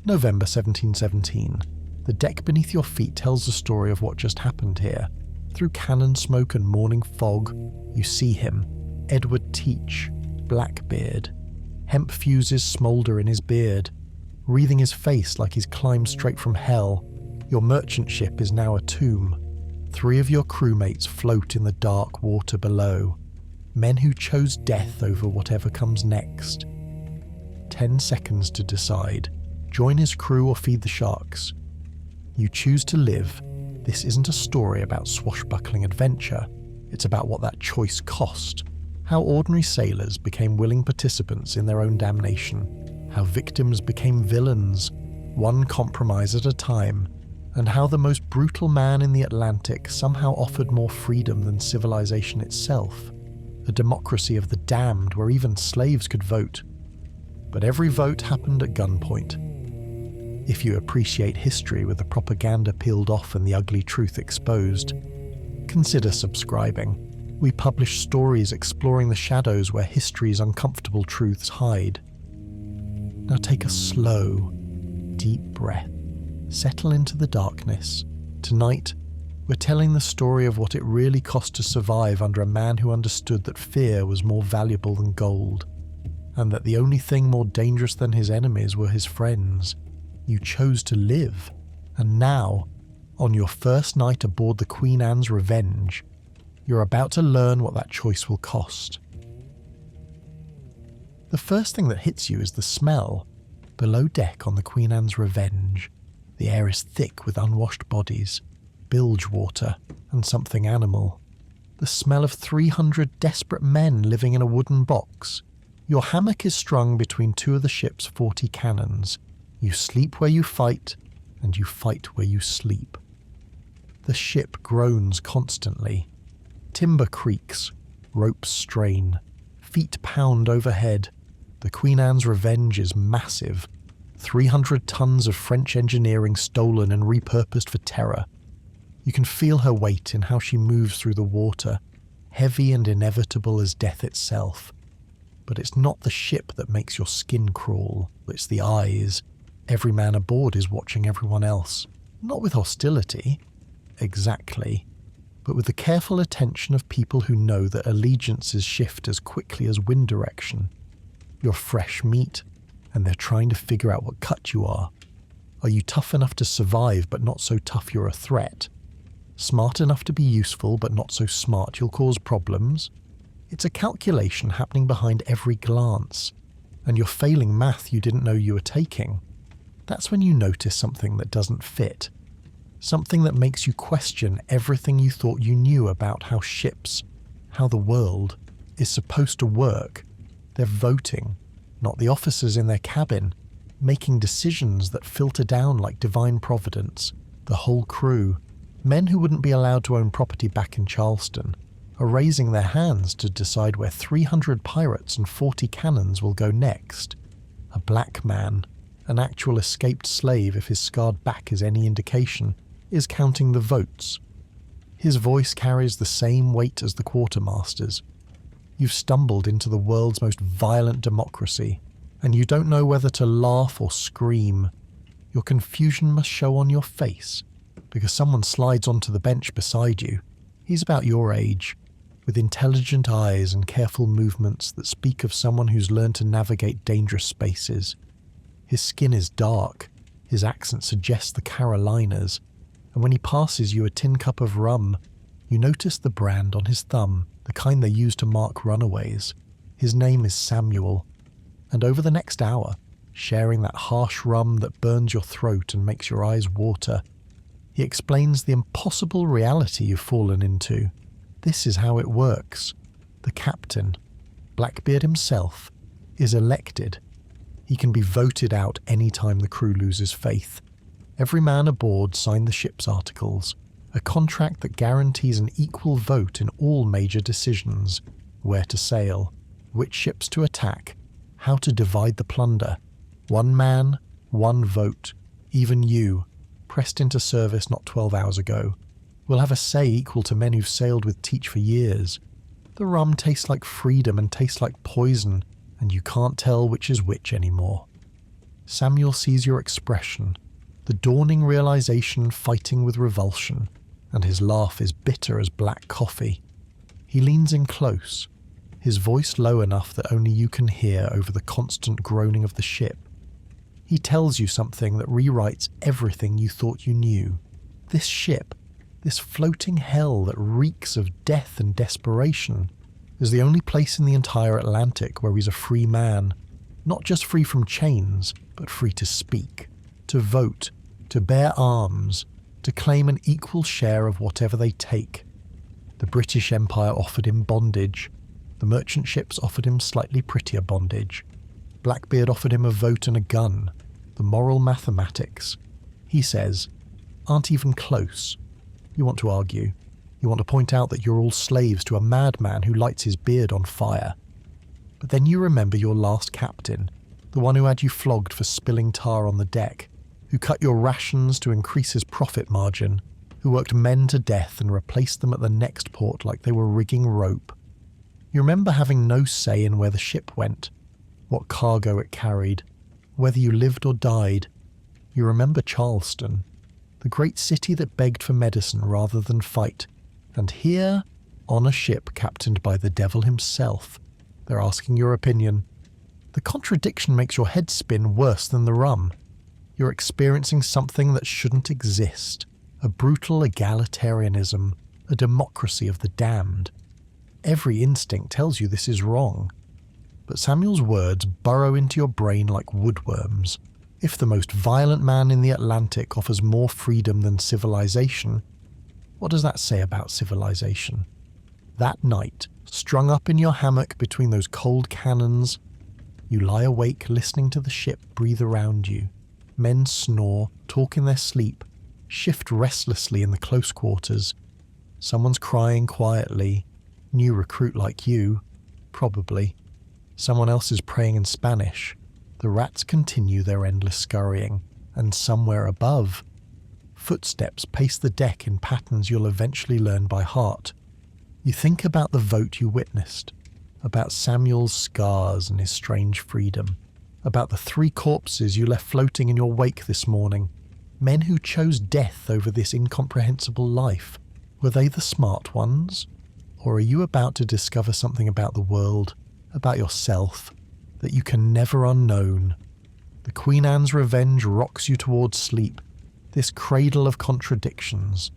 November 1717. The deck beneath your feet tells the story of what just happened here. Through cannon smoke and morning fog, you see him, Edward Teach, Blackbeard. Hemp fuses smoulder in his beard, wreathing his face like he's climbed straight from hell. Your merchant ship is now a tomb. 3 of your crewmates float in the dark water below, men who chose death over whatever comes next. 10 seconds to decide. Join his crew or feed the sharks. You choose to live. This isn't a story about swashbuckling adventure. It's about what that choice cost. How ordinary sailors became willing participants in their own damnation. How victims became villains, one compromise at a time. And how the most brutal man in the Atlantic somehow offered more freedom than civilization itself. A democracy of the damned where even slaves could vote. But every vote happened at gunpoint. If you appreciate history with the propaganda peeled off and the ugly truth exposed, consider subscribing. We publish stories exploring the shadows where history's uncomfortable truths hide. Now take a slow, deep breath. Settle into the darkness. Tonight, we're telling the story of what it really cost to survive under a man who understood that fear was more valuable than gold, and that the only thing more dangerous than his enemies were his friends. You chose to live, and now, on your first night aboard the Queen Anne's Revenge, you're about to learn what that choice will cost. The first thing that hits you is the smell. Below deck on the Queen Anne's Revenge, the air is thick with unwashed bodies, bilge water, and something animal. The smell of 300 desperate men living in a wooden box. Your hammock is strung between 2 of the ship's 40 cannons. You sleep where you fight, and you fight where you sleep. The ship groans constantly. Timber creaks, ropes strain, feet pound overhead. The Queen Anne's Revenge is massive. 300 tons of French engineering stolen and repurposed for terror. You can feel her weight in how she moves through the water, heavy and inevitable as death itself. But it's not the ship that makes your skin crawl, it's the eyes. Every man aboard is watching everyone else. Not with hostility, exactly, but with the careful attention of people who know that allegiances shift as quickly as wind direction. You're fresh meat, and they're trying to figure out what cut you are. Are you tough enough to survive but not so tough you're a threat? Smart enough to be useful but not so smart you'll cause problems? It's a calculation happening behind every glance, and you're failing math you didn't know you were taking. That's when you notice something that doesn't fit. Something that makes you question everything you thought you knew about how ships, how the world, is supposed to work. They're voting, not the officers in their cabin, making decisions that filter down like divine providence. The whole crew, men who wouldn't be allowed to own property back in Charleston, are raising their hands to decide where 300 pirates and 40 cannons will go next. A black man, an actual escaped slave if his scarred back is any indication, is counting the votes. His voice carries the same weight as the quartermaster's. You've stumbled into the world's most violent democracy, and you don't know whether to laugh or scream. Your confusion must show on your face, because someone slides onto the bench beside you. He's about your age, with intelligent eyes and careful movements that speak of someone who's learned to navigate dangerous spaces. His skin is dark, his accent suggests the Carolinas, and when he passes you a tin cup of rum, you notice the brand on his thumb, the kind they use to mark runaways. His name is Samuel, and over the next hour, sharing that harsh rum that burns your throat and makes your eyes water, he explains the impossible reality you've fallen into. This is how it works. The captain, Blackbeard himself, is elected. He can be voted out any time the crew loses faith. Every man aboard signed the ship's articles, a contract that guarantees an equal vote in all major decisions: where to sail, which ships to attack, how to divide the plunder. One man, one vote. Even you, pressed into service not 12 hours ago, will have a say equal to men who've sailed with Teach for years. The rum tastes like freedom and tastes like poison, and you can't tell which is which anymore. Samuel sees your expression, the dawning realization fighting with revulsion, and his laugh is bitter as black coffee. He leans in close, his voice low enough that only you can hear over the constant groaning of the ship. He tells you something that rewrites everything you thought you knew. This ship, this floating hell that reeks of death and desperation, is the only place in the entire Atlantic where he's a free man, not just free from chains, but free to speak, to vote, to bear arms, to claim an equal share of whatever they take. The British Empire offered him bondage. The merchant ships offered him slightly prettier bondage. Blackbeard offered him a vote and a gun. The moral mathematics, he says, aren't even close. You want to argue. You want to point out that you're all slaves to a madman who lights his beard on fire. But then you remember your last captain, the one who had you flogged for spilling tar on the deck, who cut your rations to increase his profit margin, who worked men to death and replaced them at the next port like they were rigging rope. You remember having no say in where the ship went, what cargo it carried, whether you lived or died. You remember Charleston, the great city that begged for medicine rather than fight. And here, on a ship captained by the devil himself, they're asking your opinion. The contradiction makes your head spin worse than the rum. You're experiencing something that shouldn't exist, a brutal egalitarianism, a democracy of the damned. Every instinct tells you this is wrong. But Samuel's words burrow into your brain like woodworms. If the most violent man in the Atlantic offers more freedom than civilization, what does that say about civilization? That night, strung up in your hammock between those cold cannons, you lie awake listening to the ship breathe around you. Men snore, talk in their sleep, shift restlessly in the close quarters. Someone's crying quietly. New recruit like you, probably. Someone else is praying in Spanish. The rats continue their endless scurrying, and somewhere above, footsteps pace the deck in patterns you'll eventually learn by heart. You think about the vote you witnessed, about Samuel's scars and his strange freedom, about the 3 corpses you left floating in your wake this morning, men who chose death over this incomprehensible life. Were they the smart ones? Or are you about to discover something about the world, about yourself, that you can never unknown? The Queen Anne's Revenge rocks you towards sleep, this cradle of contradictions,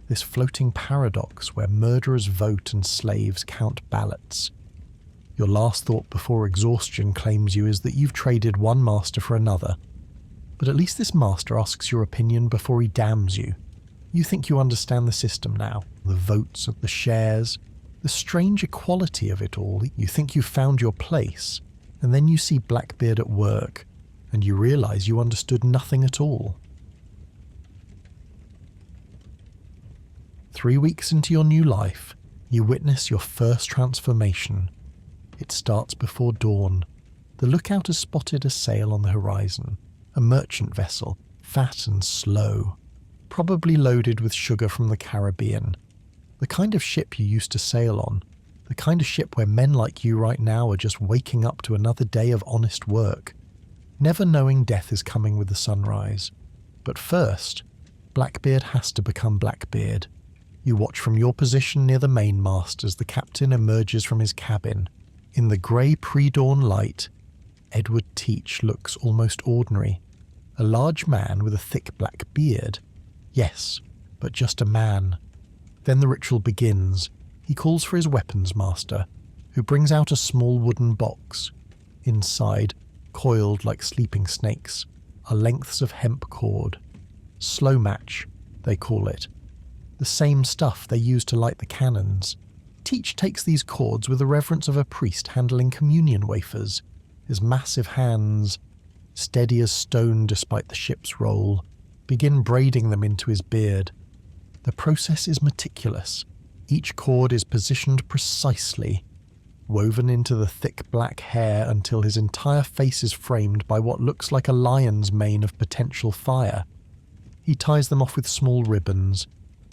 this floating paradox where murderers vote and slaves count ballots. Your last thought before exhaustion claims you is that you've traded one master for another. But at least this master asks your opinion before he damns you. You think you understand the system now, the votes of the shares, the strange equality of it all. You think you've found your place, and then you see Blackbeard at work, and you realize you understood nothing at all. 3 weeks into your new life, you witness your first transformation. It starts before dawn. The lookout has spotted a sail on the horizon, a merchant vessel, fat and slow, probably loaded with sugar from the Caribbean. The kind of ship you used to sail on, the kind of ship where men like you right now are just waking up to another day of honest work, never knowing death is coming with the sunrise. But first, Blackbeard has to become Blackbeard. You watch from your position near the mainmast as the captain emerges from his cabin. In the grey pre-dawn light, Edward Teach looks almost ordinary. A large man with a thick black beard. Yes, but just a man. Then the ritual begins. He calls for his weapons master, who brings out a small wooden box. Inside, coiled like sleeping snakes, are lengths of hemp cord. Slow match, they call it. The same stuff they use to light the cannons. Teach takes these cords with the reverence of a priest handling communion wafers, his massive hands, steady as stone despite the ship's roll, begin braiding them into his beard. The process is meticulous. Each cord is positioned precisely, woven into the thick black hair until his entire face is framed by what looks like a lion's mane of potential fire. He ties them off with small ribbons,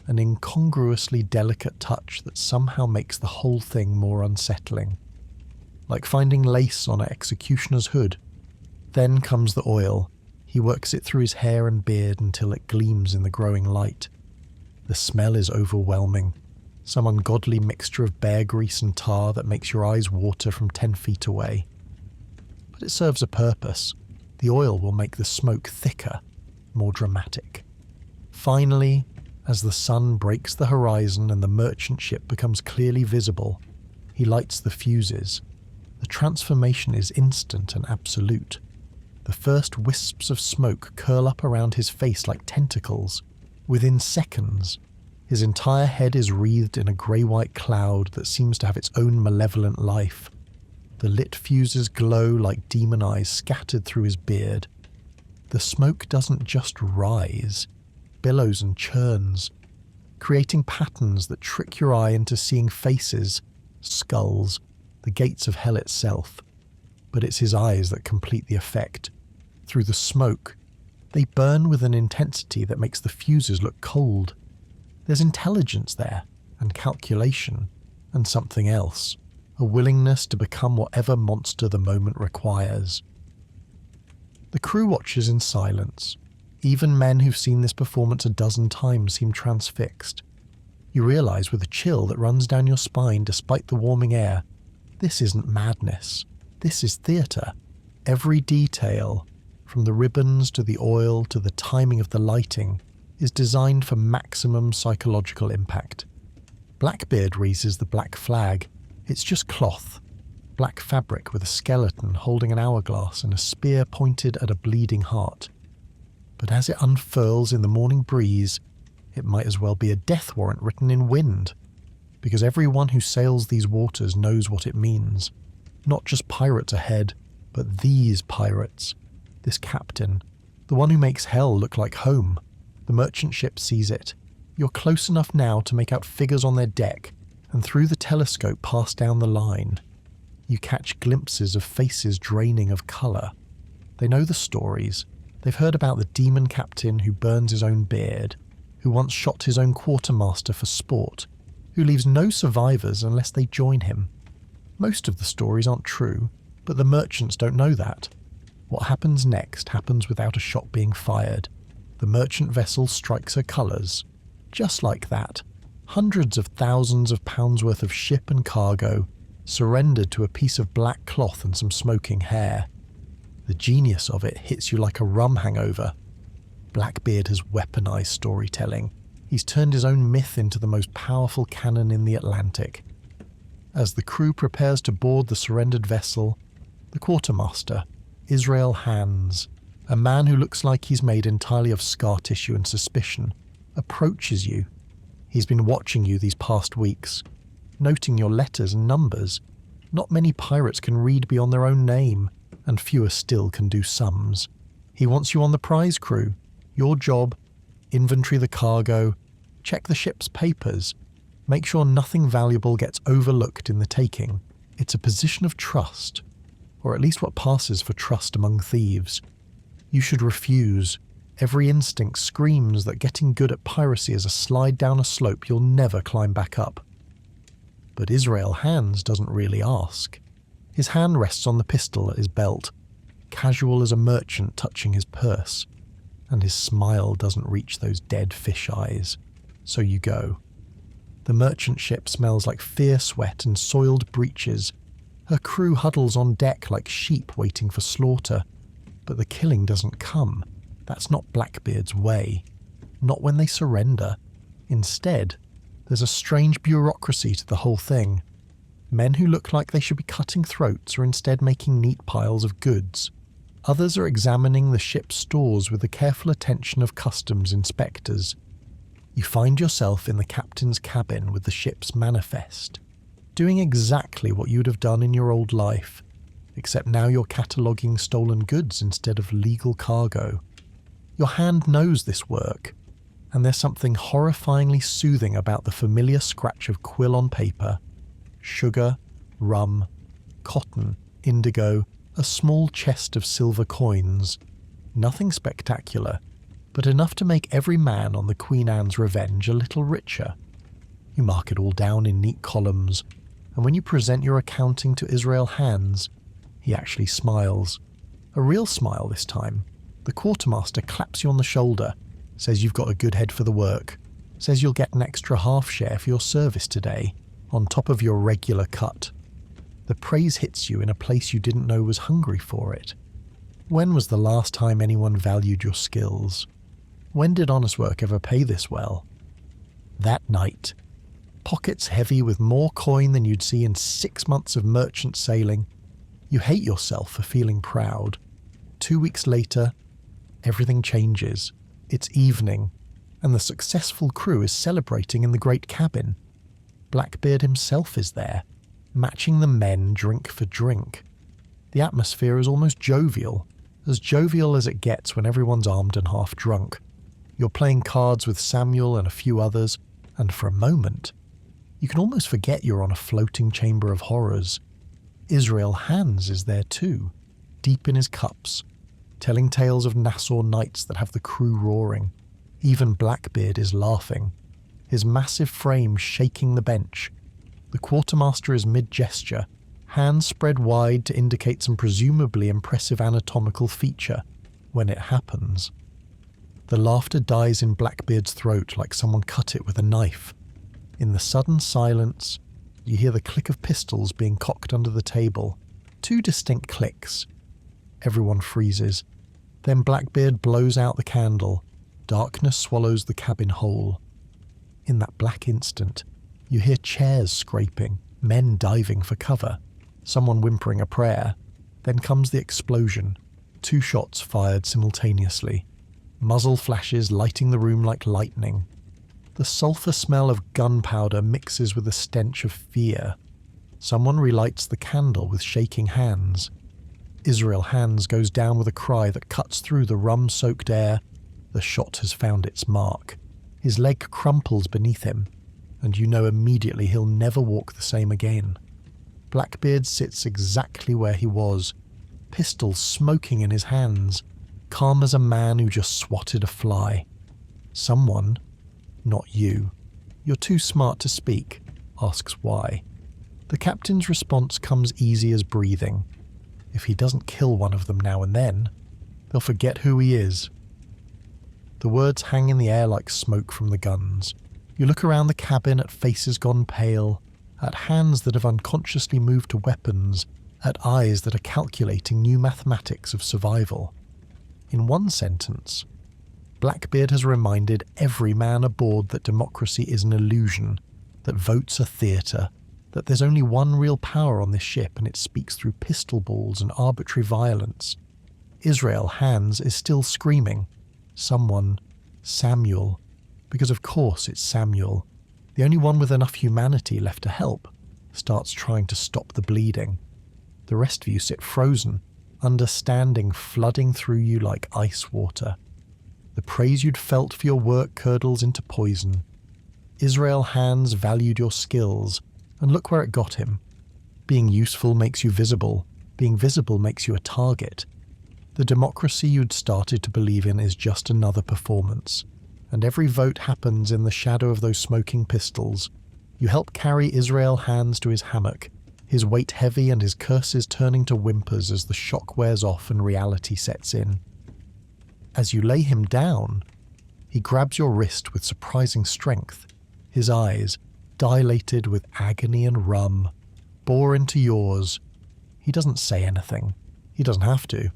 an incongruously delicate touch that somehow makes the whole thing more unsettling. Like finding lace on an executioner's hood. Then comes the oil. He works it through his hair and beard until it gleams in the growing light. The smell is overwhelming, some ungodly mixture of bear grease and tar that makes your eyes water from 10 feet away. But it serves a purpose. The oil will make the smoke thicker, more dramatic. Finally, as the sun breaks the horizon and the merchant ship becomes clearly visible, he lights the fuses. The transformation is instant and absolute. The first wisps of smoke curl up around his face like tentacles. Within seconds, his entire head is wreathed in a grey-white cloud that seems to have its own malevolent life. The lit fuses glow like demon eyes scattered through his beard. The smoke doesn't just rise, billows and churns, creating patterns that trick your eye into seeing faces, skulls, the gates of hell itself. But it's his eyes that complete the effect. Through the smoke, they burn with an intensity that makes the fuses look cold. There's intelligence there, and calculation, and something else, a willingness to become whatever monster the moment requires. The crew watches in silence. Even men who've seen this performance a dozen times seem transfixed. You realise with a chill that runs down your spine despite the warming air, this isn't madness. This is theatre. Every detail, from the ribbons to the oil to the timing of the lighting, is designed for maximum psychological impact. Blackbeard raises the black flag. It's just cloth. Black fabric with a skeleton holding an hourglass and a spear pointed at a bleeding heart. But as it unfurls in the morning breeze, it might as well be a death warrant written in wind, because everyone who sails these waters knows what it means. Not just pirates ahead, but these pirates. This captain, the one who makes hell look like home. The merchant ship sees it. You're close enough now to make out figures on their deck, and through the telescope pass down the line. You catch glimpses of faces draining of colour. They know the stories. They've heard about the demon captain who burns his own beard, who once shot his own quartermaster for sport, who leaves no survivors unless they join him. Most of the stories aren't true, but the merchants don't know that. What happens next happens without a shot being fired. The merchant vessel strikes her colours. Just like that, hundreds of thousands of pounds worth of ship and cargo surrendered to a piece of black cloth and some smoking hair. The genius of it hits you like a rum hangover. Blackbeard has weaponized storytelling. He's turned his own myth into the most powerful cannon in the Atlantic. As the crew prepares to board the surrendered vessel, the quartermaster, Israel Hands, a man who looks like he's made entirely of scar tissue and suspicion, approaches you. He's been watching you these past weeks, noting your letters and numbers. Not many pirates can read beyond their own name, and fewer still can do sums. He wants you on the prize crew. Your job: inventory the cargo, check the ship's papers, make sure nothing valuable gets overlooked in the taking. It's a position of trust, or at least what passes for trust among thieves. You should refuse. Every instinct screams that getting good at piracy is a slide down a slope you'll never climb back up. But Israel Hands doesn't really ask. His hand rests on the pistol at his belt, casual as a merchant touching his purse, and his smile doesn't reach those dead fish eyes. So you go. The merchant ship smells like fierce sweat and soiled breeches. Her crew huddles on deck like sheep waiting for slaughter. But the killing doesn't come. That's not Blackbeard's way. Not when they surrender. Instead, there's a strange bureaucracy to the whole thing. Men who look like they should be cutting throats are instead making neat piles of goods. Others are examining the ship's stores with the careful attention of customs inspectors. You find yourself in the captain's cabin with the ship's manifest, doing exactly what you'd have done in your old life, except now you're cataloguing stolen goods instead of legal cargo. Your hand knows this work, and there's something horrifyingly soothing about the familiar scratch of quill on paper, sugar, rum, cotton, indigo, a small chest of silver coins. Nothing spectacular, but enough to make every man on the Queen Anne's Revenge a little richer. You mark it all down in neat columns, and when you present your accounting to Israel Hands, he actually smiles. A real smile this time. The quartermaster claps you on the shoulder, says you've got a good head for the work, says you'll get an extra half share for your service today, on top of your regular cut. The praise hits you in a place you didn't know was hungry for it. When was the last time anyone valued your skills? When did honest work ever pay this well? That night, pockets heavy with more coin than you'd see in 6 months of merchant sailing, you hate yourself for feeling proud. 2 weeks later, everything changes. It's evening, and the successful crew is celebrating in the great cabin. Blackbeard himself is there, matching the men drink for drink. The atmosphere is almost jovial as it gets when everyone's armed and half drunk. You're playing cards with Samuel and a few others, and for a moment, you can almost forget you're on a floating chamber of horrors. Israel Hands is there too, deep in his cups, telling tales of Nassau nights that have the crew roaring. Even Blackbeard is laughing, his massive frame shaking the bench. The quartermaster is mid-gesture, hands spread wide to indicate some presumably impressive anatomical feature when it happens. The laughter dies in Blackbeard's throat like someone cut it with a knife. In the sudden silence, you hear the click of pistols being cocked under the table. 2 distinct clicks. Everyone freezes. Then Blackbeard blows out the candle. Darkness swallows the cabin whole. In that black instant, you hear chairs scraping, men diving for cover, someone whimpering a prayer. Then comes the explosion. 2 shots fired simultaneously. Muzzle flashes lighting the room like lightning. The sulphur smell of gunpowder mixes with the stench of fear. Someone relights the candle with shaking hands. Israel Hands goes down with a cry that cuts through the rum-soaked air. The shot has found its mark. His leg crumples beneath him, and you know immediately he'll never walk the same again. Blackbeard sits exactly where he was, pistol smoking in his hands, calm as a man who just swatted a fly. Someone, not you, you're too smart to speak, asks why. The captain's response comes easy as breathing. If he doesn't kill one of them now and then, they'll forget who he is. The words hang in the air like smoke from the guns. You look around the cabin at faces gone pale, at hands that have unconsciously moved to weapons, at eyes that are calculating new mathematics of survival. In one sentence, Blackbeard has reminded every man aboard that democracy is an illusion, that votes are theatre, that there's only one real power on this ship and it speaks through pistol balls and arbitrary violence. Israel Hands is still screaming. Someone, Samuel, because of course it's Samuel, the only one with enough humanity left to help, starts trying to stop the bleeding. The rest of you sit frozen, understanding flooding through you like ice water. The praise you'd felt for your work curdles into poison. Israel Hands valued your skills, and look where it got him. Being useful makes you visible. Being visible makes you a target. The democracy you'd started to believe in is just another performance, and every vote happens in the shadow of those smoking pistols. You help carry Israel Hands to his hammock, his weight heavy and his curses turning to whimpers as the shock wears off and reality sets in. As you lay him down, he grabs your wrist with surprising strength. His eyes, dilated with agony and rum, bore into yours. He doesn't say anything. He doesn't have to.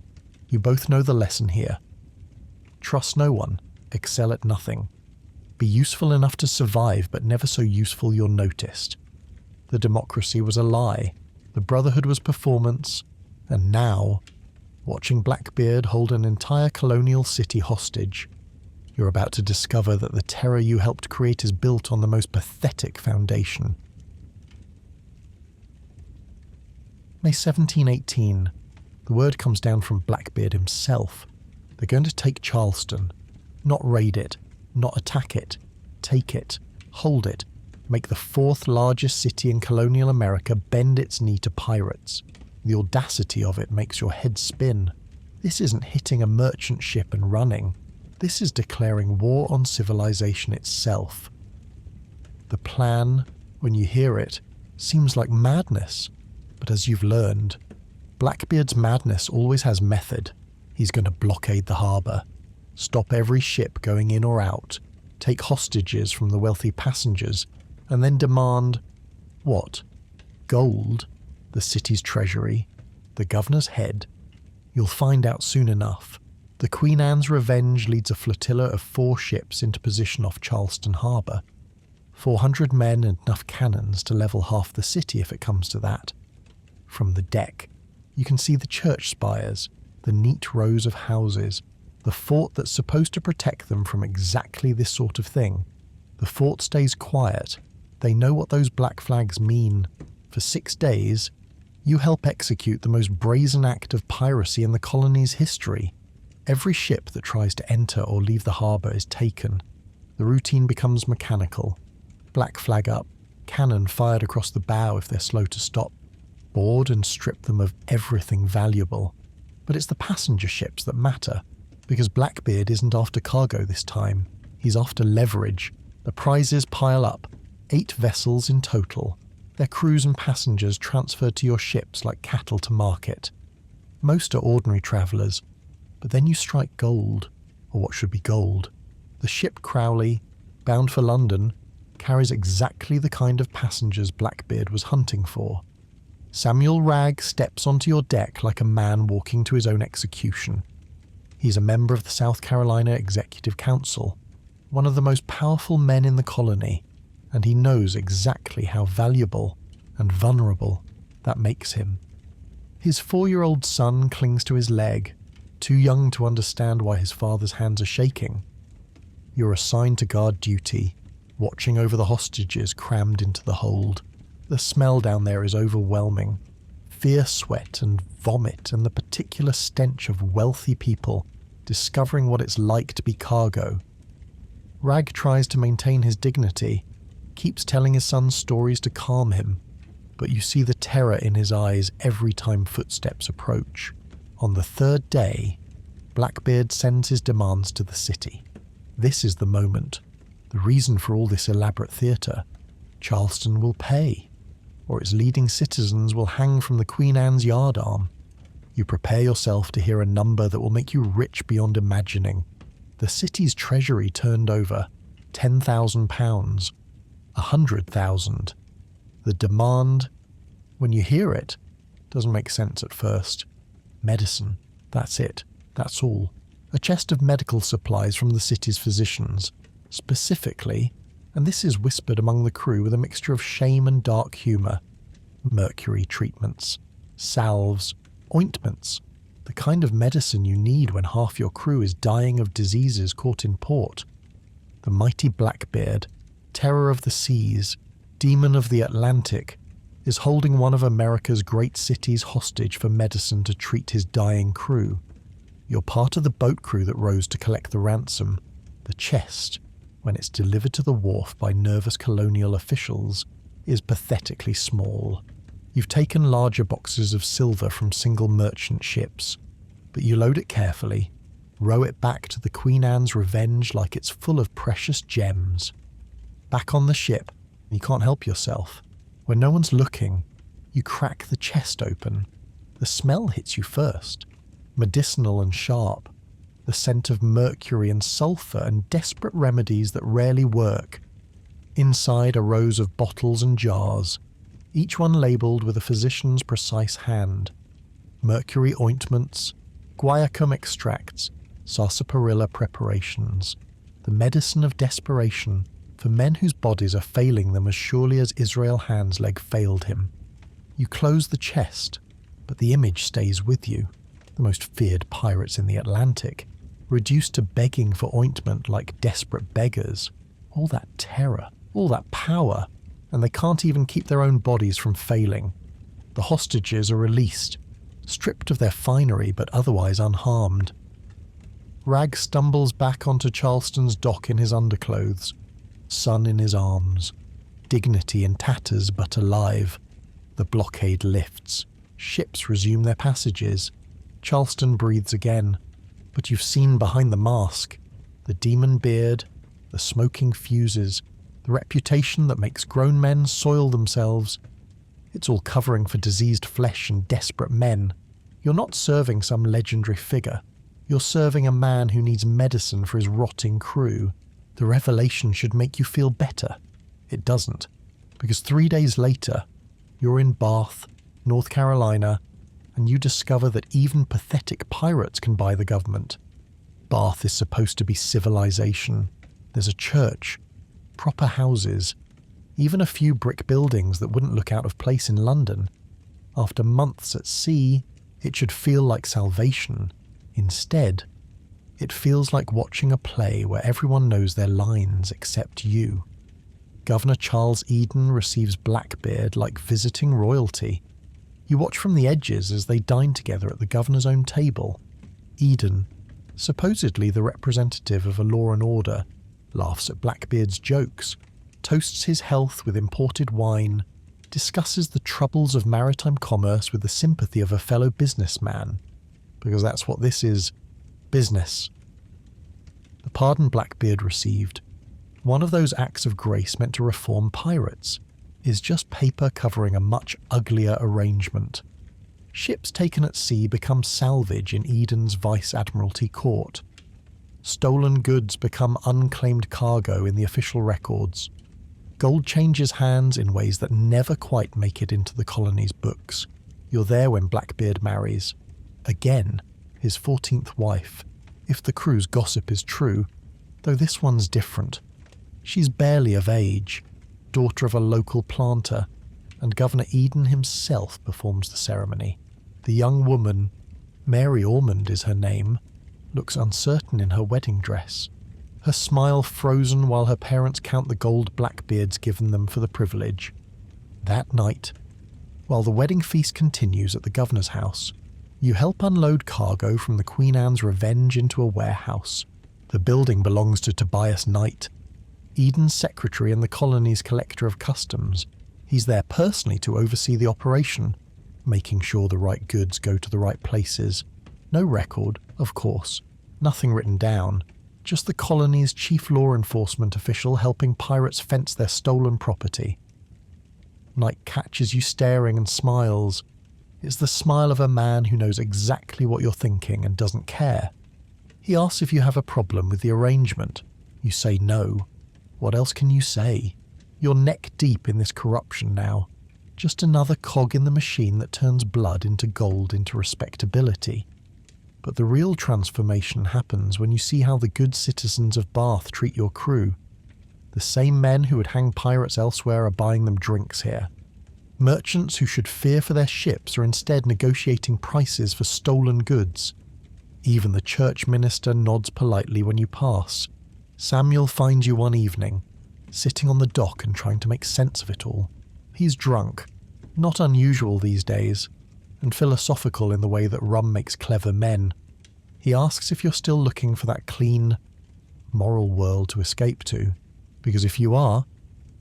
You both know the lesson here. Trust no one. Excel at nothing. Be useful enough to survive, but never so useful you're noticed. The democracy was a lie. The Brotherhood was performance. And now, watching Blackbeard hold an entire colonial city hostage, you're about to discover that the terror you helped create is built on the most pathetic foundation. May 1718. The word comes down from Blackbeard himself. They're going to take Charleston. Not raid it, not attack it. Take it, hold it, make the 4th largest city in colonial America bend its knee to pirates. The audacity of it makes your head spin. This isn't hitting a merchant ship and running. This is declaring war on civilization itself. The plan, when you hear it, seems like madness, but as you've learned, Blackbeard's madness always has method. He's going to blockade the harbour, stop every ship going in or out, take hostages from the wealthy passengers, and then demand, what? Gold? The city's treasury? The governor's head? You'll find out soon enough. The Queen Anne's Revenge leads a flotilla of 4 ships into position off Charleston Harbour. 400 men and enough cannons to level half the city if it comes to that. From the deck, you can see the church spires, the neat rows of houses, the fort that's supposed to protect them from exactly this sort of thing. The fort stays quiet. They know what those black flags mean. For 6 days, you help execute the most brazen act of piracy in the colony's history. Every ship that tries to enter or leave the harbour is taken. The routine becomes mechanical. Black flag up, cannon fired across the bow if they're slow to stop. Board and strip them of everything valuable. But it's the passenger ships that matter, because Blackbeard isn't after cargo this time. He's after leverage. The prizes pile up, 8 vessels in total. Their crews and passengers transferred to your ships like cattle to market. Most are ordinary travellers, but then you strike gold, or what should be gold. The ship Crowley, bound for London, carries exactly the kind of passengers Blackbeard was hunting for. Samuel Wragg steps onto your deck like a man walking to his own execution. He's a member of the South Carolina Executive Council, one of the most powerful men in the colony, and he knows exactly how valuable and vulnerable that makes him. His 4-year-old son clings to his leg, too young to understand why his father's hands are shaking. You're assigned to guard duty, watching over the hostages crammed into the hold. The smell down there is overwhelming. Fear sweat and vomit and the particular stench of wealthy people discovering what it's like to be cargo. Wragg tries to maintain his dignity, keeps telling his son stories to calm him, but you see the terror in his eyes every time footsteps approach. On the 3rd day, Blackbeard sends his demands to the city. This is the moment, the reason for all this elaborate theatre. Charleston will pay, or its leading citizens will hang from the Queen Anne's yardarm. You prepare yourself to hear a number that will make you rich beyond imagining. The city's treasury turned over, £10,000, 100,000. The demand, when you hear it, doesn't make sense at first. Medicine, that's it, that's all. A chest of medical supplies from the city's physicians, specifically, and this is whispered among the crew with a mixture of shame and dark humour, mercury treatments, salves, ointments, the kind of medicine you need when half your crew is dying of diseases caught in port. The mighty Blackbeard, terror of the seas, demon of the Atlantic, is holding one of America's great cities hostage for medicine to treat his dying crew. You're part of the boat crew that rose to collect the ransom. The chest, when it's delivered to the wharf by nervous colonial officials, is pathetically small. You've taken larger boxes of silver from single merchant ships, but you load it carefully, row it back to the Queen Anne's Revenge like it's full of precious gems. Back on the ship, you can't help yourself. When no one's looking, you crack the chest open. The smell hits you first, medicinal and sharp, the scent of mercury and sulphur and desperate remedies that rarely work. Inside are rows of bottles and jars, each one labelled with a physician's precise hand. Mercury ointments, guaiacum extracts, sarsaparilla preparations, the medicine of desperation for men whose bodies are failing them as surely as Israel Hand's leg failed him. You close the chest, but the image stays with you. The most feared pirates in the Atlantic, reduced to begging for ointment like desperate beggars. All that terror, all that power, and they can't even keep their own bodies from failing. The hostages are released, stripped of their finery but otherwise unharmed. Wragg stumbles back onto Charleston's dock in his underclothes, son in his arms, dignity in tatters but alive. The blockade lifts. Ships resume their passages. Charleston breathes again, but you've seen behind the mask, the demon beard, the smoking fuses, the reputation that makes grown men soil themselves. It's all covering for diseased flesh and desperate men. You're not serving some legendary figure. You're serving a man who needs medicine for his rotting crew. The revelation should make you feel better. It doesn't, because 3 days later, you're in Bath, North Carolina, and you discover that even pathetic pirates can buy the government. Bath is supposed to be civilization. There's a church, proper houses, even a few brick buildings that wouldn't look out of place in London. After months at sea, it should feel like salvation. Instead, it feels like watching a play where everyone knows their lines except you. Governor Charles Eden receives Blackbeard like visiting royalty. You watch from the edges as they dine together at the governor's own table. Eden, supposedly the representative of a law and order, laughs at Blackbeard's jokes, toasts his health with imported wine, discusses the troubles of maritime commerce with the sympathy of a fellow businessman, because that's what this is, business. The pardon Blackbeard received, one of those acts of grace meant to reform pirates, is just paper covering a much uglier arrangement. Ships taken at sea become salvage in Eden's Vice-Admiralty court. Stolen goods become unclaimed cargo in the official records. Gold changes hands in ways that never quite make it into the colony's books. You're there when Blackbeard marries. Again, his 14th wife, if the crew's gossip is true, though this one's different. She's barely of age, daughter of a local planter, and Governor Eden himself performs the ceremony. The young woman, Mary Ormond is her name, looks uncertain in her wedding dress, her smile frozen while her parents count the gold Blackbeard's given them for the privilege. That night, while the wedding feast continues at the governor's house, you help unload cargo from the Queen Anne's Revenge into a warehouse. The building belongs to Tobias Knight, Eden's secretary and the colony's collector of customs. He's there personally to oversee the operation, making sure the right goods go to the right places. No record, of course, nothing written down, just the colony's chief law enforcement official helping pirates fence their stolen property. Knight catches you staring and smiles. It's the smile of a man who knows exactly what you're thinking and doesn't care. He asks if you have a problem with the arrangement. You say no. What else can you say? You're neck deep in this corruption now. Just another cog in the machine that turns blood into gold into respectability. But the real transformation happens when you see how the good citizens of Bath treat your crew. The same men who would hang pirates elsewhere are buying them drinks here. Merchants who should fear for their ships are instead negotiating prices for stolen goods. Even the church minister nods politely when you pass. Samuel finds you one evening, sitting on the dock and trying to make sense of it all. He's drunk, not unusual these days, and philosophical in the way that rum makes clever men. He asks if you're still looking for that clean, moral world to escape to, because if you are,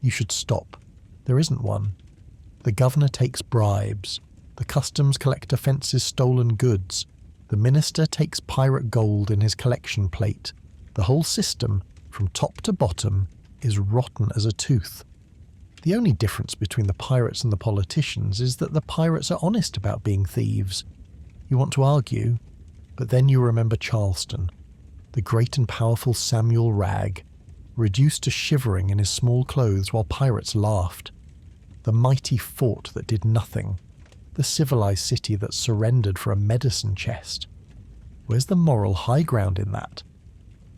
you should stop. There isn't one. The governor takes bribes, the customs collector fences stolen goods, the minister takes pirate gold in his collection plate. The whole system, from top to bottom, is rotten as a tooth. The only difference between the pirates and the politicians is that the pirates are honest about being thieves. You want to argue, but then you remember Charleston, the great and powerful Samuel Wragg, reduced to shivering in his small clothes while pirates laughed. The mighty fort that did nothing, the civilized city that surrendered for a medicine chest. Where's the moral high ground in that?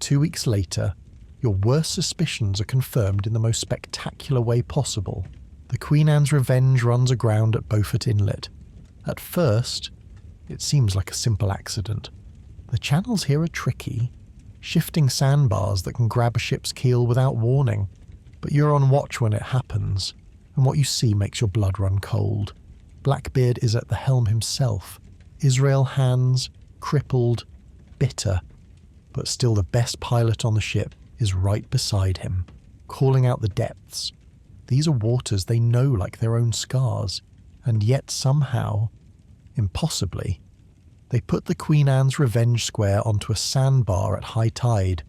2 weeks later, your worst suspicions are confirmed in the most spectacular way possible. The Queen Anne's Revenge runs aground at Beaufort Inlet. At first, it seems like a simple accident. The channels here are tricky, shifting sandbars that can grab a ship's keel without warning, but you're on watch when it happens, and what you see makes your blood run cold. Blackbeard is at the helm himself, Israel hands, crippled, bitter, but still the best pilot on the ship is right beside him, calling out the depths. These are waters they know like their own scars, and yet somehow, impossibly, they put the Queen Anne's Revenge square onto a sandbar at high tide.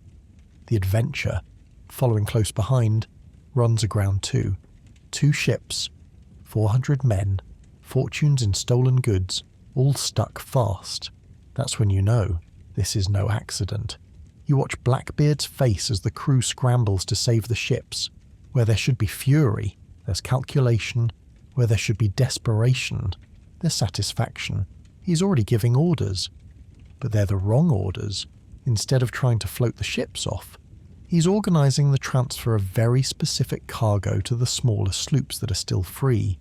The Adventure, following close behind, runs aground too. 2 ships, 400 men, fortunes in stolen goods, all stuck fast. That's when you know this is no accident. You watch Blackbeard's face as the crew scrambles to save the ships. Where there should be fury, there's calculation. Where there should be desperation, there's satisfaction. He's already giving orders. But they're the wrong orders. Instead of trying to float the ships off, he's organising the transfer of very specific cargo to the smaller sloops that are still free.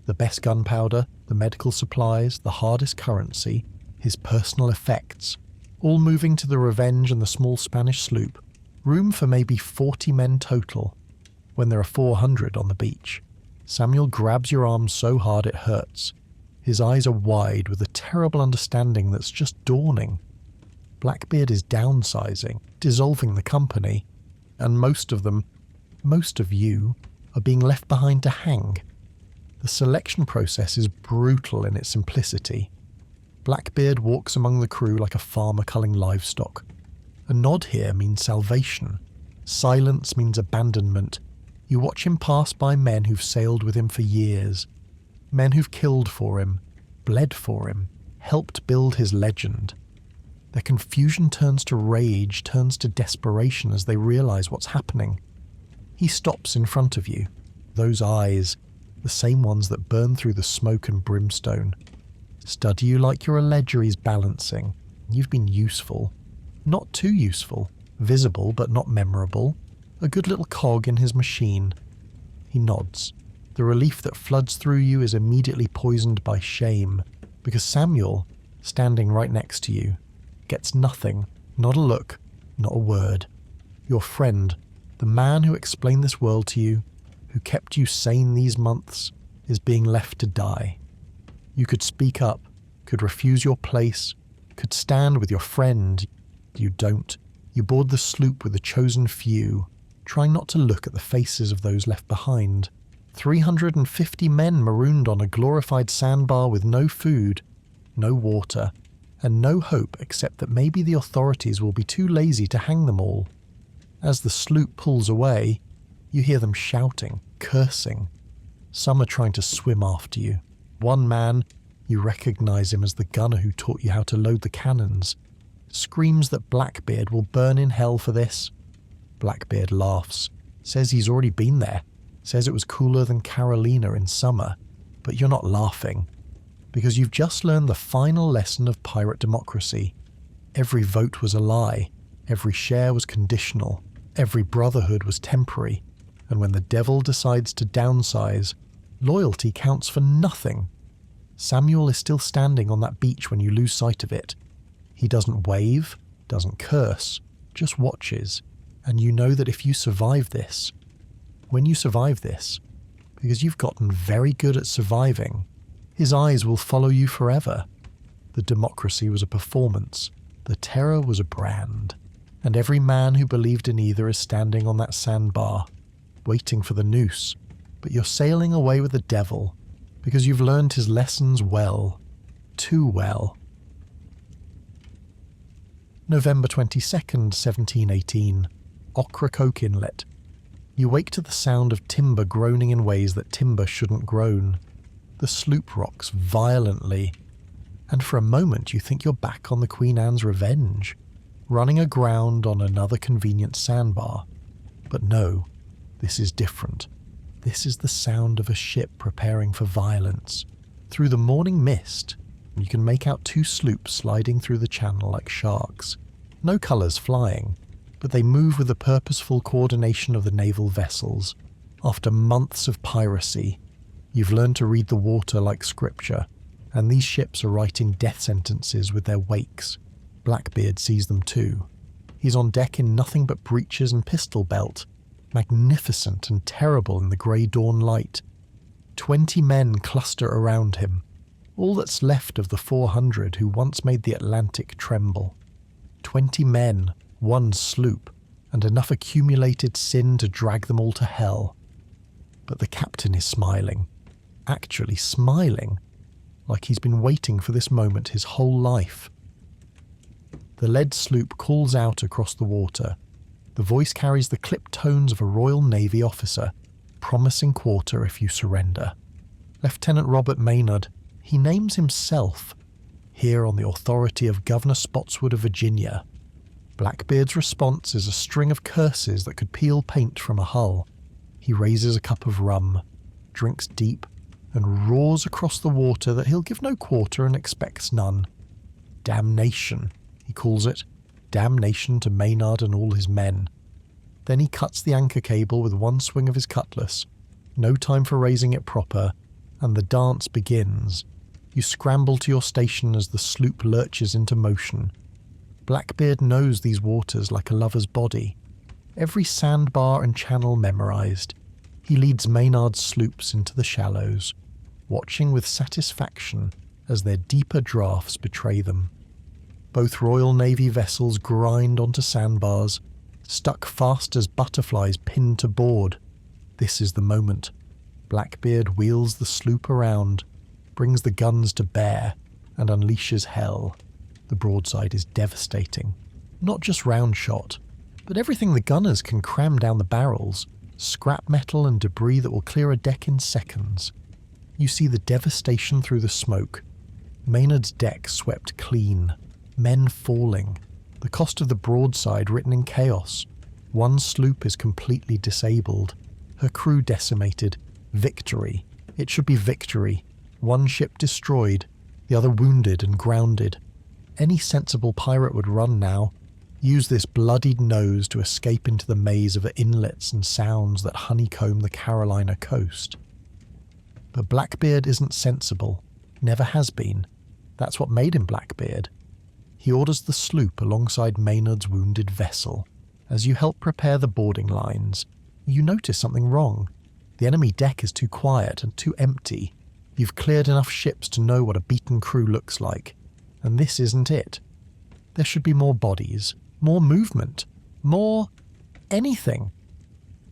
The best gunpowder, the medical supplies, the hardest currency, his personal effects, all moving to the Revenge and the small Spanish sloop. Room for maybe 40 men total, when there are 400 on the beach. Samuel grabs your arm so hard it hurts. His eyes are wide with a terrible understanding that's just dawning. Blackbeard is downsizing, dissolving the company, and most of you, are being left behind to hang. The selection process is brutal in its simplicity. Blackbeard walks among the crew like a farmer culling livestock. A nod here means salvation. Silence means abandonment. You watch him pass by men who've sailed with him for years. Men who've killed for him, bled for him, helped build his legend. Their confusion turns to rage, turns to desperation as they realise what's happening. He stops in front of you. Those eyes, the same ones that burn through the smoke and brimstone. Study you like you're a ledger he's balancing. You've been useful. Not too useful. Visible but not memorable. A good little cog in his machine. He nods. The relief that floods through you is immediately poisoned by shame, because Samuel, standing right next to you, gets nothing, not a look, not a word. Your friend, the man who explained this world to you, who kept you sane these months, is being left to die. You could speak up, could refuse your place, could stand with your friend. You don't. You board the sloop with the chosen few, trying not to look at the faces of those left behind. 350 men marooned on a glorified sandbar with no food, no water, and no hope except that maybe the authorities will be too lazy to hang them all. As the sloop pulls away, you hear them shouting, cursing. Some are trying to swim after you. One man, you recognise him as the gunner who taught you how to load the cannons, screams that Blackbeard will burn in hell for this. Blackbeard laughs, says he's already been there, says it was cooler than Carolina in summer, but you're not laughing, because you've just learned the final lesson of pirate democracy. Every vote was a lie, every share was conditional, every brotherhood was temporary, and when the devil decides to downsize, loyalty counts for nothing. Samuel is still standing on that beach when you lose sight of it. He doesn't wave, doesn't curse, just watches, and you know that if you survive this, when you survive this, because you've gotten very good at surviving, his eyes will follow you forever. The democracy was a performance, the terror was a brand, and every man who believed in either is standing on that sandbar, waiting for the noose, but you're sailing away with the devil, because you've learned his lessons well, too well. November 22nd, 1718, Ocracoke Inlet. You wake to the sound of timber groaning in ways that timber shouldn't groan. The sloop rocks violently, and for a moment you think you're back on the Queen Anne's Revenge, running aground on another convenient sandbar. But no, this is different. This is the sound of a ship preparing for violence. Through the morning mist, you can make out two sloops sliding through the channel like sharks. No colours flying, but they move with the purposeful coordination of the naval vessels. After months of piracy, you've learned to read the water like scripture, and these ships are writing death sentences with their wakes. Blackbeard sees them too. He's on deck in nothing but breeches and pistol belt, magnificent and terrible in the grey dawn light. 20 men cluster around him, all that's left of the 400 who once made the Atlantic tremble. 20 men, one sloop, and enough accumulated sin to drag them all to hell. But the captain is smiling, actually smiling, like he's been waiting for this moment his whole life. The lead sloop calls out across the water. The voice carries the clipped tones of a Royal Navy officer, promising quarter if you surrender. Lieutenant Robert Maynard, he names himself, here on the authority of Governor Spotswood of Virginia. Blackbeard's response is a string of curses that could peel paint from a hull. He raises a cup of rum, drinks deep, and roars across the water that he'll give no quarter and expects none. Damnation, he calls it. Damnation to Maynard and all his men. Then he cuts the anchor cable with one swing of his cutlass. No time for raising it proper, and the dance begins. You scramble to your station as the sloop lurches into motion. Blackbeard knows these waters like a lover's body. Every sandbar and channel memorized. He leads Maynard's sloops into the shallows, watching with satisfaction as their deeper draughts betray them. Both Royal Navy vessels grind onto sandbars, stuck fast as butterflies pinned to board. This is the moment. Blackbeard wheels the sloop around, brings the guns to bear, and unleashes hell. The broadside is devastating. Not just round shot, but everything the gunners can cram down the barrels, scrap metal and debris that will clear a deck in seconds. You see the devastation through the smoke. Maynard's deck swept clean, men falling, the cost of the broadside written in chaos. One sloop is completely disabled, her crew decimated. Victory. It should be victory. One ship destroyed, the other wounded and grounded. Any sensible pirate would run now, use this bloodied nose to escape into the maze of inlets and sounds that honeycomb the Carolina coast. But Blackbeard isn't sensible, never has been. That's what made him Blackbeard. He orders the sloop alongside Maynard's wounded vessel. As you help prepare the boarding lines, you notice something wrong. The enemy deck is too quiet and too empty. You've cleared enough ships to know what a beaten crew looks like, and this isn't it. There should be more bodies, more movement, more anything.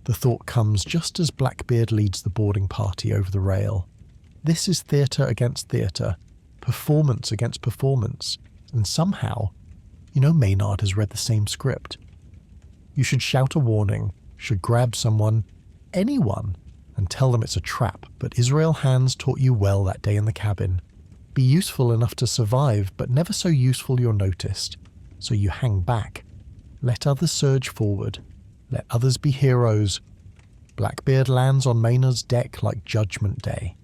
The thought comes just as Blackbeard leads the boarding party over the rail. This is theatre against theatre, performance against performance, and somehow, Maynard has read the same script. You should shout a warning, should grab someone, anyone, and tell them it's a trap, but Israel Hands taught you well that day in the cabin. Be useful enough to survive, but never so useful you're noticed. So you hang back. Let others surge forward. Let others be heroes. Blackbeard lands on Maynard's deck like Judgment Day.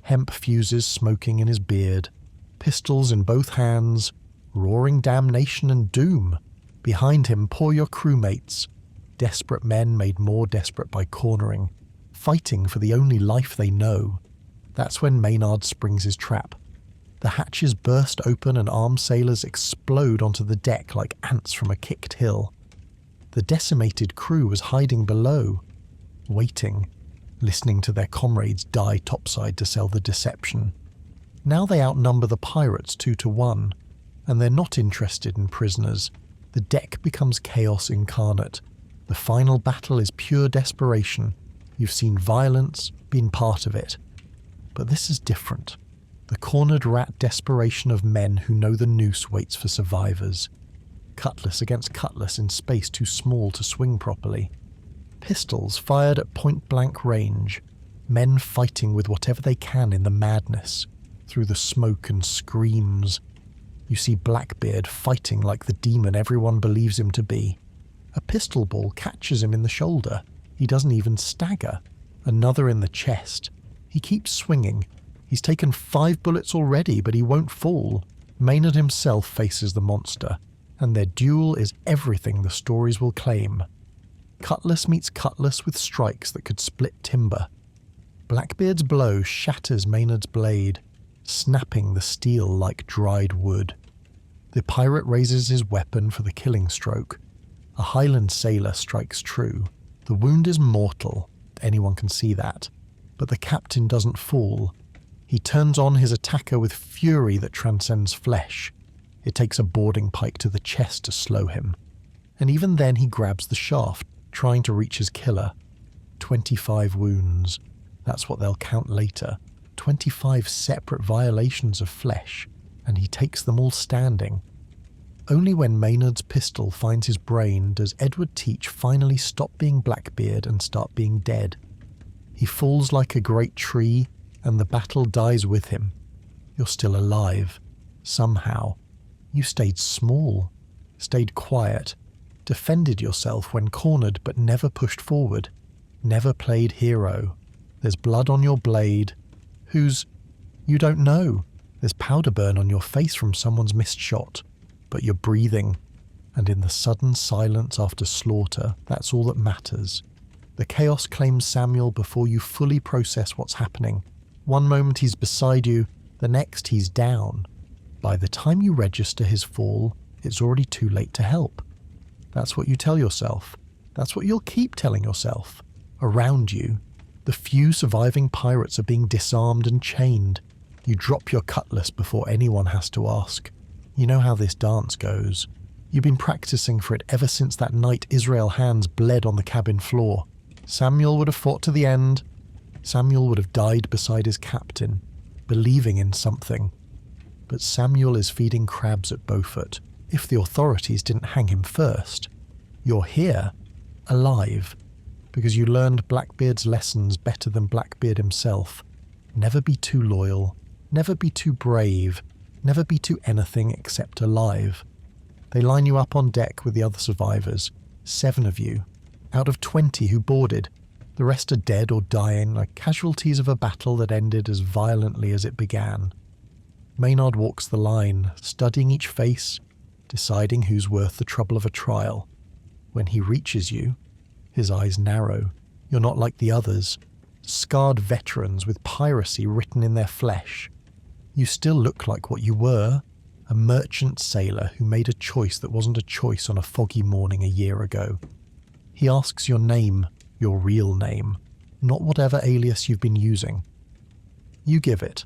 Hemp fuses smoking in his beard. Pistols in both hands. Roaring damnation and doom. Behind him pour your crewmates. Desperate men made more desperate by cornering. Fighting for the only life they know. That's when Maynard springs his trap. The hatches burst open and armed sailors explode onto the deck like ants from a kicked hill. The decimated crew was hiding below, waiting, listening to their comrades die topside to sell the deception. Now they outnumber the pirates 2-1, and they're not interested in prisoners. The deck becomes chaos incarnate. The final battle is pure desperation. You've seen violence, been part of it. But this is different. The cornered rat desperation of men who know the noose waits for survivors. Cutlass against cutlass in space too small to swing properly. Pistols fired at point-blank range. Men fighting with whatever they can in the madness. Through the smoke and screams. You see Blackbeard fighting like the demon everyone believes him to be. A pistol ball catches him in the shoulder. He doesn't even stagger. Another in the chest. He keeps swinging. He's taken 5 bullets already, but he won't fall. Maynard himself faces the monster, and their duel is everything the stories will claim. Cutlass meets cutlass with strikes that could split timber. Blackbeard's blow shatters Maynard's blade, snapping the steel like dried wood. The pirate raises his weapon for the killing stroke. A Highland sailor strikes true. The wound is mortal, anyone can see that, but the captain doesn't fall. He turns on his attacker with fury that transcends flesh. It takes a boarding pike to the chest to slow him. And even then he grabs the shaft, trying to reach his killer. 25 wounds. That's what they'll count later. 25 separate violations of flesh, and he takes them all standing. Only when Maynard's pistol finds his brain does Edward Teach finally stop being Blackbeard and start being dead. He falls like a great tree, and the battle dies with him. You're still alive, Somehow, you stayed small, stayed quiet, defended yourself when cornered but never pushed forward, never played hero. There's blood on your blade. Whose? You don't know. There's powder burn on your face from someone's missed shot, but you're breathing, and in the sudden silence after slaughter, that's all that matters. The chaos claims Samuel before you fully process what's happening. One moment he's beside you, the next he's down. By the time you register his fall, it's already too late to help. That's what you tell yourself. That's what you'll keep telling yourself. Around you, the few surviving pirates are being disarmed and chained. You drop your cutlass before anyone has to ask. You know how this dance goes. You've been practicing for it ever since that night Israel Hands bled on the cabin floor. Samuel would have fought to the end. Samuel would have died beside his captain, believing in something. But Samuel is feeding crabs at Beaufort, if the authorities didn't hang him first. You're here, alive, because you learned Blackbeard's lessons better than Blackbeard himself. Never be too loyal, never be too brave, never be too anything except alive. They line you up on deck with the other survivors, 7 of you, out of 20 who boarded. The rest are dead or dying, like casualties of a battle that ended as violently as it began. Maynard walks the line, studying each face, deciding who's worth the trouble of a trial. When he reaches you, his eyes narrow. You're not like the others, scarred veterans with piracy written in their flesh. You still look like what you were, a merchant sailor who made a choice that wasn't a choice on a foggy morning a year ago. He asks your name, your real name, not whatever alias you've been using. You give it.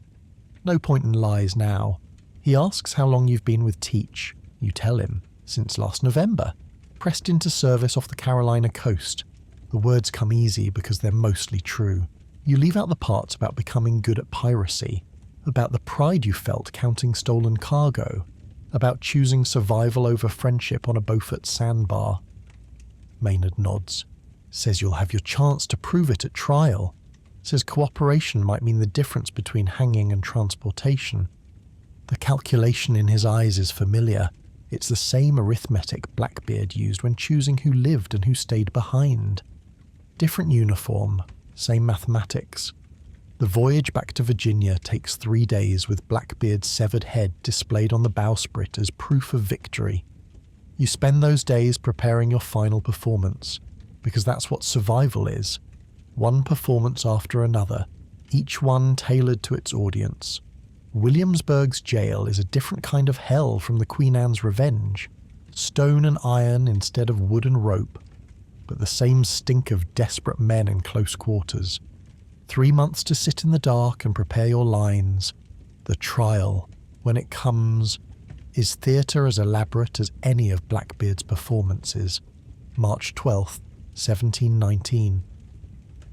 No point in lies now. He asks how long you've been with Teach. You tell him, since last November. Pressed into service off the Carolina coast. The words come easy because they're mostly true. You leave out the parts about becoming good at piracy, about the pride you felt counting stolen cargo, about choosing survival over friendship on a Beaufort sandbar. Maynard nods, says you'll have your chance to prove it at trial, says cooperation might mean the difference between hanging and transportation. The calculation in his eyes is familiar. It's the same arithmetic Blackbeard used when choosing who lived and who stayed behind. Different uniform, same mathematics. The voyage back to Virginia takes 3 days with Blackbeard's severed head displayed on the bowsprit as proof of victory. You spend those days preparing your final performance, because that's what survival is. One performance after another, each one tailored to its audience. Williamsburg's jail is a different kind of hell from the Queen Anne's Revenge. Stone and iron instead of wood and rope, but the same stink of desperate men in close quarters. 3 months to sit in the dark and prepare your lines. The trial, when it comes, is theatre as elaborate as any of Blackbeard's performances. March 12th, 1719.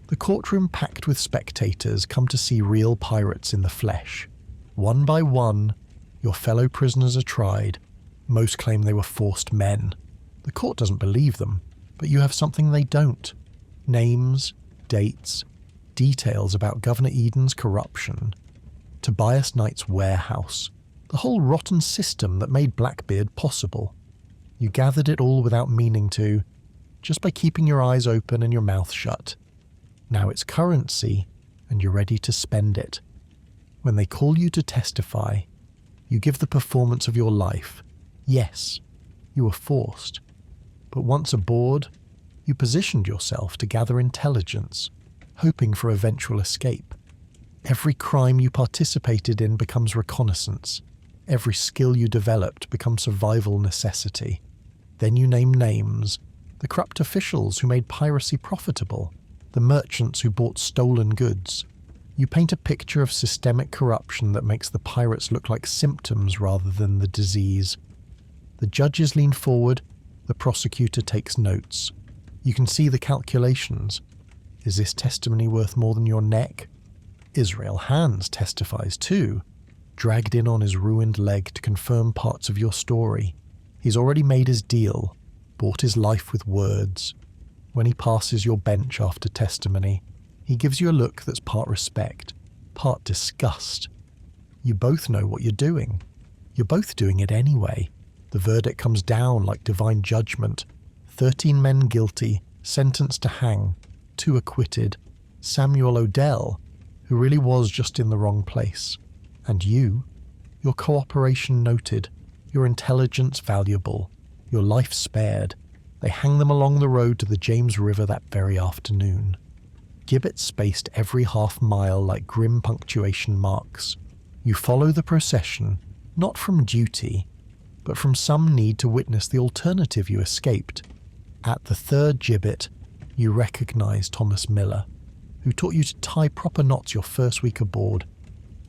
The courtroom packed with spectators come to see real pirates in the flesh. One by one, your fellow prisoners are tried. Most claim they were forced men. The court doesn't believe them, but you have something they don't. Names, dates, details about Governor Eden's corruption, Tobias Knight's warehouse, the whole rotten system that made Blackbeard possible. You gathered it all without meaning to, just by keeping your eyes open and your mouth shut. Now it's currency, and you're ready to spend it. When they call you to testify, you give the performance of your life. Yes, you were forced. But once aboard, you positioned yourself to gather intelligence, hoping for eventual escape. Every crime you participated in becomes reconnaissance. Every skill you developed becomes survival necessity. Then you name names, the corrupt officials who made piracy profitable, the merchants who bought stolen goods. You paint a picture of systemic corruption that makes the pirates look like symptoms rather than the disease. The judges lean forward, the prosecutor takes notes. You can see the calculations. Is this testimony worth more than your neck? Israel Hands testifies too, dragged in on his ruined leg to confirm parts of your story. He's already made his deal, bought his life with words. When he passes your bench after testimony, he gives you a look that's part respect, part disgust. You both know what you're doing. You're both doing it anyway. The verdict comes down like divine judgment. 13 men guilty, sentenced to hang, 2 acquitted. Samuel Odell, who really was just in the wrong place. And you, your cooperation noted, your intelligence valuable, your life spared. They hang them along the road to the James River that very afternoon. Gibbets spaced every half mile like grim punctuation marks. You follow the procession, not from duty, but from some need to witness the alternative you escaped. At the 3rd gibbet, you recognize Thomas Miller, who taught you to tie proper knots your first week aboard.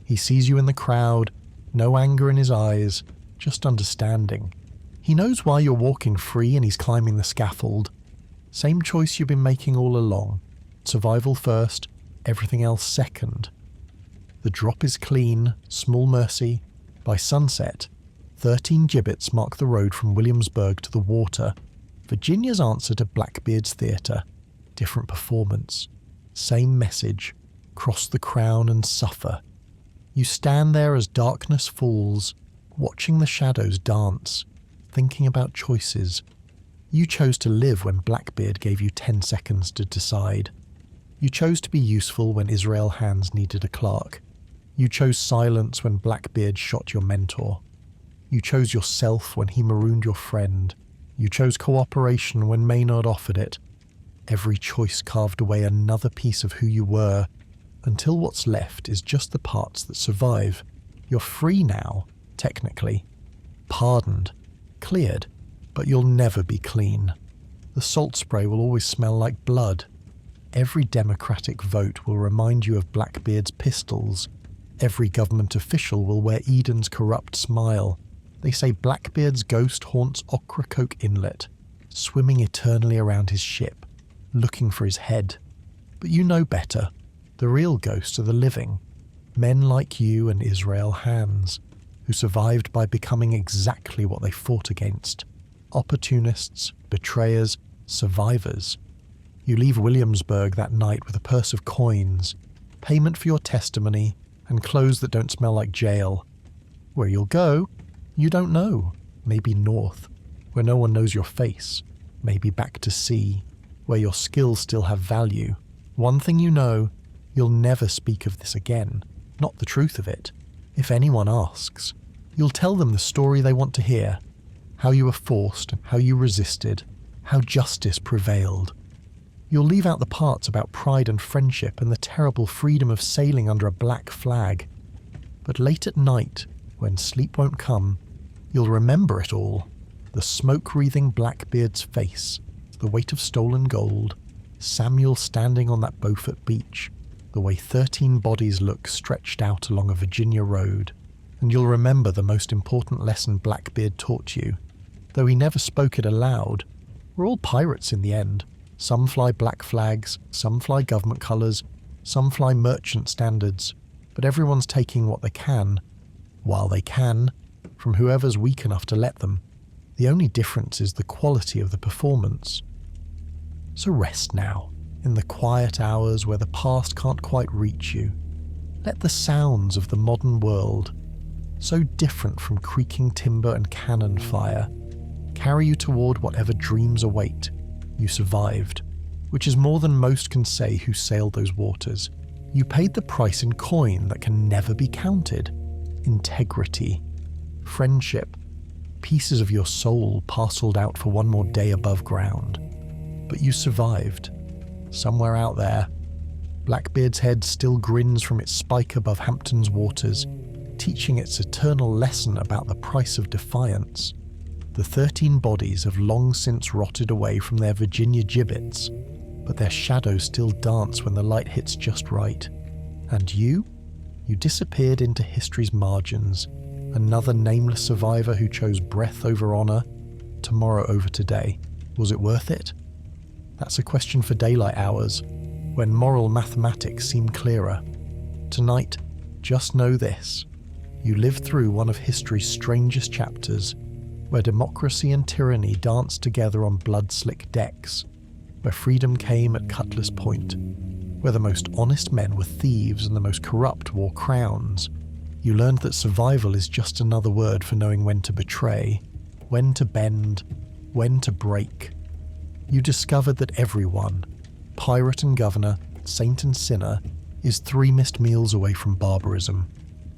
He sees you in the crowd, no anger in his eyes, just understanding. He knows why you're walking free and he's climbing the scaffold. Same choice you've been making all along. Survival first, everything else second. The drop is clean, small mercy. By sunset, 13 gibbets mark the road from Williamsburg to the water. Virginia's answer to Blackbeard's theatre. Different performance. Same message. Cross the crown and suffer. You stand there as darkness falls, watching the shadows dance, thinking about choices. You chose to live when Blackbeard gave you 10 seconds to decide. You chose to be useful when Israel Hands needed a clerk. You chose silence when Blackbeard shot your mentor. You chose yourself when he marooned your friend. You chose cooperation when Maynard offered it. Every choice carved away another piece of who you were, until what's left is just the parts that survive. You're free now, technically. Pardoned, cleared, but you'll never be clean. The salt spray will always smell like blood. Every Democratic vote will remind you of Blackbeard's pistols. Every government official will wear Eden's corrupt smile. They say Blackbeard's ghost haunts Ocracoke Inlet, swimming eternally around his ship, looking for his head. But you know better. The real ghosts are the living. Men like you and Israel Hands, who survived by becoming exactly what they fought against. Opportunists, betrayers, survivors. You leave Williamsburg that night with a purse of coins, payment for your testimony, and clothes that don't smell like jail. Where you'll go, you don't know. Maybe north, where no one knows your face. Maybe back to sea, where your skills still have value. One thing you know, you'll never speak of this again, not the truth of it. If anyone asks, you'll tell them the story they want to hear. How you were forced, how you resisted, how justice prevailed. You'll leave out the parts about pride and friendship and the terrible freedom of sailing under a black flag. But late at night, when sleep won't come, you'll remember it all. The smoke-wreathing Blackbeard's face, the weight of stolen gold, Samuel standing on that Beaufort beach, the way 13 bodies look stretched out along a Virginia road. And you'll remember the most important lesson Blackbeard taught you. Though he never spoke it aloud, we're all pirates in the end. Some fly black flags, some fly government colours, some fly merchant standards, but everyone's taking what they can, while they can, from whoever's weak enough to let them. The only difference is the quality of the performance. So rest now, in the quiet hours where the past can't quite reach you. Let the sounds of the modern world, so different from creaking timber and cannon fire, carry you toward whatever dreams await. You survived, which is more than most can say who sailed those waters. You paid the price in coin that can never be counted. Integrity, friendship, pieces of your soul parceled out for one more day above ground. But you survived. Somewhere out there, Blackbeard's head still grins from its spike above Hampton's waters, teaching its eternal lesson about the price of defiance. The 13 bodies have long since rotted away from their Virginia gibbets, but their shadows still dance when the light hits just right. And you disappeared into history's margins, another nameless survivor who chose breath over honor, tomorrow over today. Was it worth it? That's a question for daylight hours, when moral mathematics seem clearer. Tonight, just know this. You lived through one of history's strangest chapters, where democracy and tyranny danced together on blood-slick decks, where freedom came at cutlass point, where the most honest men were thieves and the most corrupt wore crowns, You learned that survival is just another word for knowing when to betray, when to bend, when to break. You discovered that everyone, pirate and governor, saint and sinner, is 3 missed meals away from barbarism.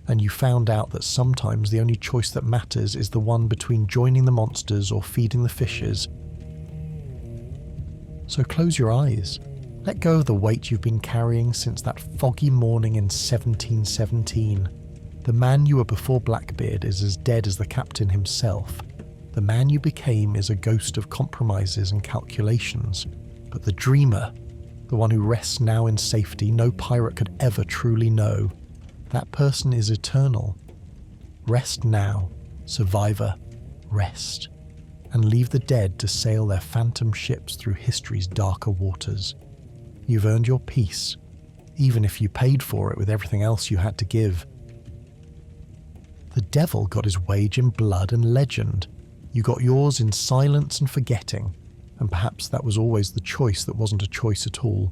And you found out that sometimes the only choice that matters is the one between joining the monsters or feeding the fishes. So close your eyes. Let go of the weight you've been carrying since that foggy morning in 1717. The man you were before Blackbeard is as dead as the captain himself. The man you became is a ghost of compromises and calculations. But the dreamer, the one who rests now in safety no pirate could ever truly know, that person is eternal. Rest now, survivor, rest, and leave the dead to sail their phantom ships through history's darker waters. You've earned your peace, even if you paid for it with everything else you had to give. The devil got his wage in blood and legend. You got yours in silence and forgetting, and perhaps that was always the choice that wasn't a choice at all.